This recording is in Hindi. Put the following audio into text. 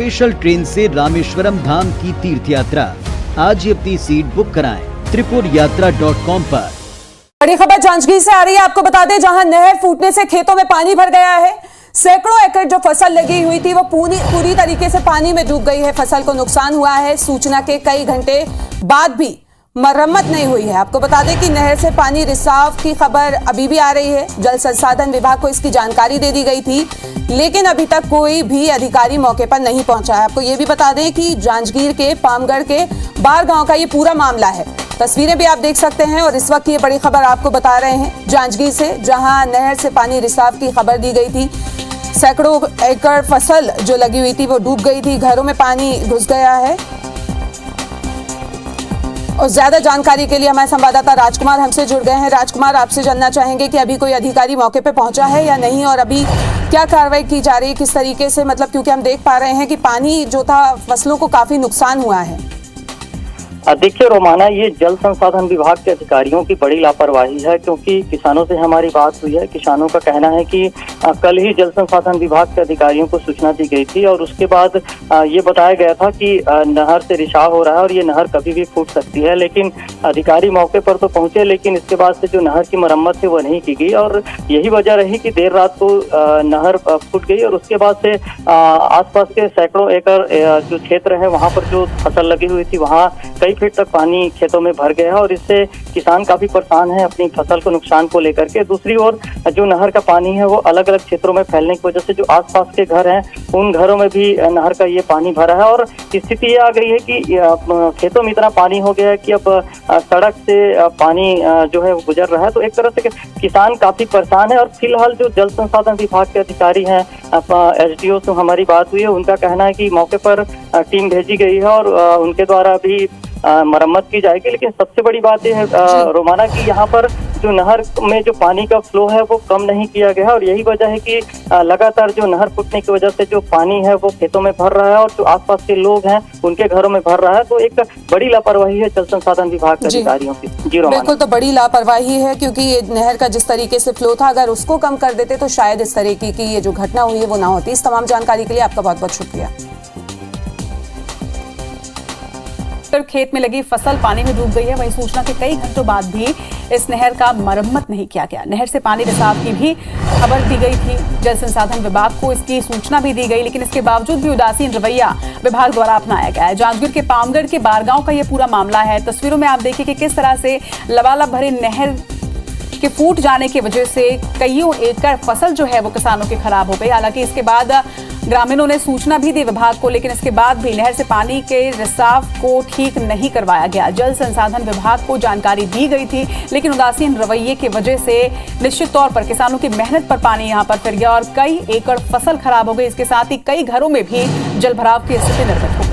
स्पेशल ट्रेन से रामेश्वरम धाम की तीर्थ यात्रा। आज ही अपनी सीट बुक कराएं त्रिपुरयात्रा.com पर। बड़ी खबर जांजगीर से आ रही है। आपको बता दें, जहां नहर फूटने से खेतों में पानी भर गया है। सैकड़ों एकड़ जो फसल लगी हुई थी वो पूरी तरीके से पानी में डूब गई है। फसल को नुकसान हुआ है। सूचना के कई घंटे बाद भी मरम्मत नहीं हुई है। आपको बता दें कि नहर से पानी रिसाव की खबर अभी भी आ रही है। जल संसाधन विभाग को इसकी जानकारी दे दी गई थी, लेकिन अभी तक कोई भी अधिकारी मौके पर नहीं पहुंचा है। आपको ये भी बता दें कि जांजगीर के पामगढ़ के बार गांव का ये पूरा मामला है। तस्वीरें भी आप देख सकते हैं। और इस वक्त ये बड़ी खबर आपको बता रहे हैं जांजगीर से, जहां नहर से पानी रिसाव की खबर दी गई थी। सैकड़ों एकड़ फसल जो लगी हुई थी वो डूब गई थी। घरों में पानी घुस गया है। और ज्यादा जानकारी के लिए हमारे संवाददाता राजकुमार हमसे जुड़ गए हैं। राजकुमार, आपसे जानना चाहेंगे कि अभी कोई अधिकारी मौके पे पहुंचा है या नहीं, और अभी क्या कार्रवाई की जा रही है, किस तरीके से, मतलब क्योंकि हम देख पा रहे हैं कि पानी जो था फसलों को काफी नुकसान हुआ है। देखिए रोमाना, ये जल संसाधन विभाग के अधिकारियों की बड़ी लापरवाही है, क्योंकि किसानों से हमारी बात हुई है। किसानों का कहना है कि कल ही जल संसाधन विभाग के अधिकारियों को सूचना दी गई थी और उसके बाद ये बताया गया था कि नहर से रिसाव हो रहा है और ये नहर कभी भी फूट सकती है। लेकिन अधिकारी मौके पर तो पहुंचे, लेकिन इसके बाद से जो नहर की मरम्मत है वो नहीं की गई और यही वजह रही कि देर रात को नहर फूट गई। और उसके बाद से आसपास के सैकड़ों एकड़ जो क्षेत्र है वहाँ पर जो फसल लगी हुई थी वहाँ कई फीट तक पानी खेतों में भर गया है और इससे किसान काफी परेशान है अपनी फसल को नुकसान को लेकर के। दूसरी ओर जो नहर का पानी है वो अलग अलग क्षेत्रों में फैलने की वजह से जो आसपास के घर हैं उन घरों में भी नहर का ये पानी भरा है। और स्थिति ये आ गई है कि खेतों में इतना पानी हो गया है कि अब सड़क से पानी जो है वो गुजर रहा है। तो एक तरह से किसान काफी परेशान है। और फिलहाल जो जल संसाधन विभाग के अधिकारी हैं, SDO से हमारी बात हुई है, उनका कहना है कि मौके पर टीम भेजी गई है और उनके द्वारा भी मरम्मत की जाएगी। लेकिन सबसे बड़ी बात यह है रोमाना की यहाँ पर जो नहर में जो पानी का फ्लो है वो कम नहीं किया गया है और यही वजह है कि लगातार जो नहर फूटने की वजह से जो पानी है वो खेतों में भर रहा है और जो आसपास के लोग हैं उनके घरों में भर रहा है। तो एक बड़ी लापरवाही है जल संसाधन विभाग के अधिकारियों की। जी रोमाना, बिल्कुल, तो बड़ी लापरवाही है, क्योंकि ये नहर का जिस तरीके से फ्लो था, अगर उसको कम कर देते तो शायद इस तरीके की ये जो घटना हुई है वो ना होती। इस तमाम जानकारी के लिए आपका बहुत बहुत शुक्रिया। खेत में लगी फसल पानी में डूब गई है। वहीं सूचना के कई घंटों बाद भी इस नहर का मरम्मत नहीं किया गया। नहर से पानी रिसाव की भी खबर दी गई थी। जल संसाधन विभाग को इसकी सूचना भी दी गई, लेकिन इसके बावजूद भी उदासीन रवैया विभाग द्वारा अपनाया गया है। जांजगीर के पामगढ़ के बारगांव का यह पूरा मामला है। तस्वीरों में आप देखिए कि किस तरह से लबालब भरे नहर के फूट जाने की वजह से कईयों एकड़ फसल जो है वो किसानों की खराब हो गई। हालांकि इसके बाद ग्रामीणों ने सूचना भी दी विभाग को, लेकिन इसके बाद भी नहर से पानी के रिसाव को ठीक नहीं करवाया गया। जल संसाधन विभाग को जानकारी दी गई थी, लेकिन उदासीन रवैये की वजह से निश्चित तौर पर किसानों की मेहनत पर पानी यहां पर फिर गया और कई एकड़ फसल खराब हो गई। इसके साथ ही कई घरों में भी जलभराव की स्थिति निर्मित हो गई।